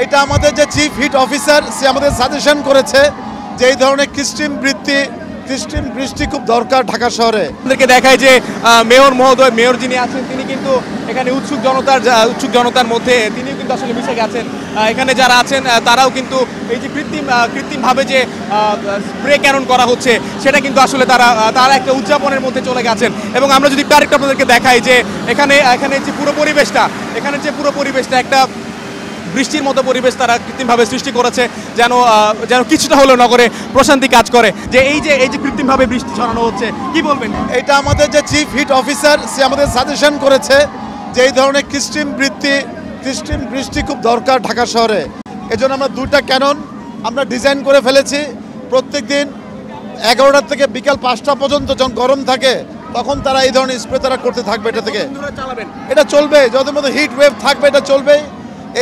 এটা আমাদের যে চিফ হিট অফিসার সে আমাদের সাজেশন করেছে যে এই ধরনের কৃত্রিম বৃষ্টি খুব দরকার ঢাকা শহরে। আপনাদেরকে দেখায় যে মেয়র মহোদয়, মেয়র যিনি আছেন তিনি কিন্তু এখানে উৎসুক জনতার মধ্যে তিনিও কিন্তু আসলে মিশে গেছেন। এখানে যারা আছেন তারাও কিন্তু এই যে কৃত্রিমভাবে যে স্প্রে ক্যানন করা হচ্ছে সেটা কিন্তু আসলে তারা একটা উদযাপনের মধ্যে চলে গেছেন। এবং আমরা যদি আরেকটা আপনাদেরকে দেখাই যে এখানে যে পুরো পরিবেশটা একটা বৃষ্টির মতো পরিবেশ তারা কৃত্রিমভাবে সৃষ্টি করেছে, যেন কিছুটা হলেও নগরে প্রশান্তি কাজ করে। যে এই যে কৃত্রিমভাবে বৃষ্টি ছড়ানো হচ্ছে, কি বলবেন? এটা আমাদের যে চিফ হিট অফিসার সে আমাদের সাজেশন করেছে যে এই ধরনের কৃত্রিম বৃষ্টি খুব দরকার ঢাকা শহরে। এজন্য আমরা 2টা ক্যানন আমরা ডিজাইন করে ফেলেছি। প্রত্যেক দিন 11টা থেকে বিকাল 5টা পর্যন্ত যখন গরম থাকে তখন তারা এই ধরনের স্প্রে তারা করতে থাকবে। এটা থেকে এটা চলবে, যতদিন মধ্যে হিট ওয়েভ থাকবে এটা চলবেই।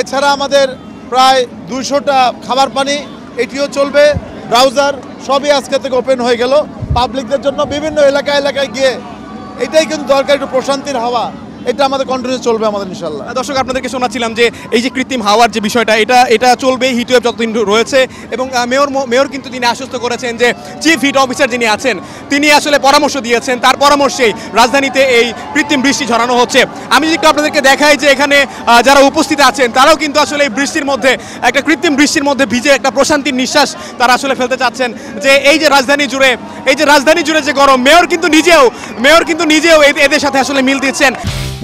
এছাড়া আমাদের প্রায় 200টা খাবার পানি এটিও চলবে। ব্রাউজার সবই আজকে থেকে ওপেন হয়ে গেল পাবলিকদের জন্য। বিভিন্ন এলাকায় গিয়ে এটাই কিন্তু দরকার, একটু প্রশান্তির হাওয়া, এটা আমাদের কন্টিনিউ চলবে আমাদের ইনশাল্লাহ। দর্শক, আপনাদেরকে শোনাচ্ছিলাম যে এই যে কৃত্রিম হাওয়ার যে বিষয়টা এটা চলবে হিটওয়েভ যতদিন রয়েছে। এবং মেয়র কিন্তু তিনি আশ্বস্ত করেছেন যে চিফ হিট অফিসার যিনি আছেন তিনি আসলে পরামর্শ দিয়েছেন, তার পরামর্শেই রাজধানীতে এই কৃত্রিম বৃষ্টি ঝরানো হচ্ছে। আমি যদি আপনাদেরকে দেখাই যে এখানে যারা উপস্থিত আছেন তারাও কিন্তু আসলে এই কৃত্রিম বৃষ্টির মধ্যে ভিজে একটা প্রশান্তির নিঃশ্বাস তারা আসলে ফেলতে চাচ্ছেন। যে এই যে রাজধানী জুড়ে যে গরম, মেয়র কিন্তু নিজেও এদের সাথে আসলে মিল দিচ্ছেন।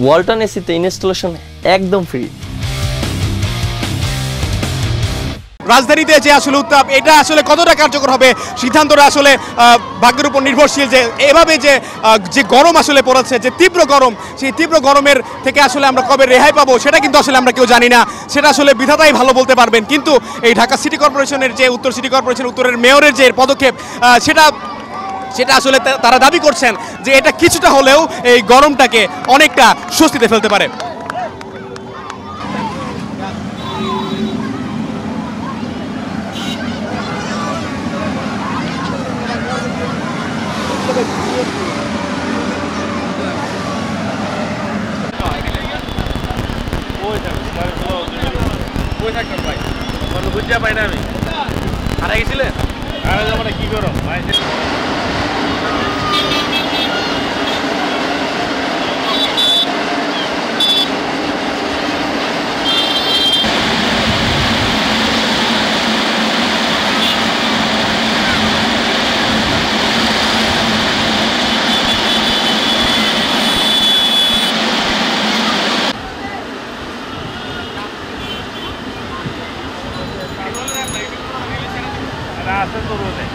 ওয়ালটন এসিতে ইনস্টলেশন একদম ফ্রি। রাজধানীতে যে আসলে উত্তাপ, এটা আসলে কতটা কার্যকর হবে সিদ্ধান্তটা আসলে ভাগ্যের উপর নির্ভরশীল। যে এভাবে যে গরম আসলে পড়েছে, যে তীব্র গরম, সেই তীব্র গরমের থেকে আসলে আমরা কবে রেহাই পাবো সেটা কিন্তু আসলে আমরা কেউ জানি না। সেটা আসলে বিধাতাই ভালো বলতে পারবেন। কিন্তু এই ঢাকা সিটি কর্পোরেশনের যে উত্তরের মেয়রের যে পদক্ষেপ, সেটা আসলে তারা দাবি করছেন যে এটা কিছুটা হলেও এই গরমটাকে অনেকটা স্বস্তিতে ফেলতে পারে। বুঝতে পাই না আমি হারা গেছিলেন মানে কি করো ভাই। আসে তো রোদে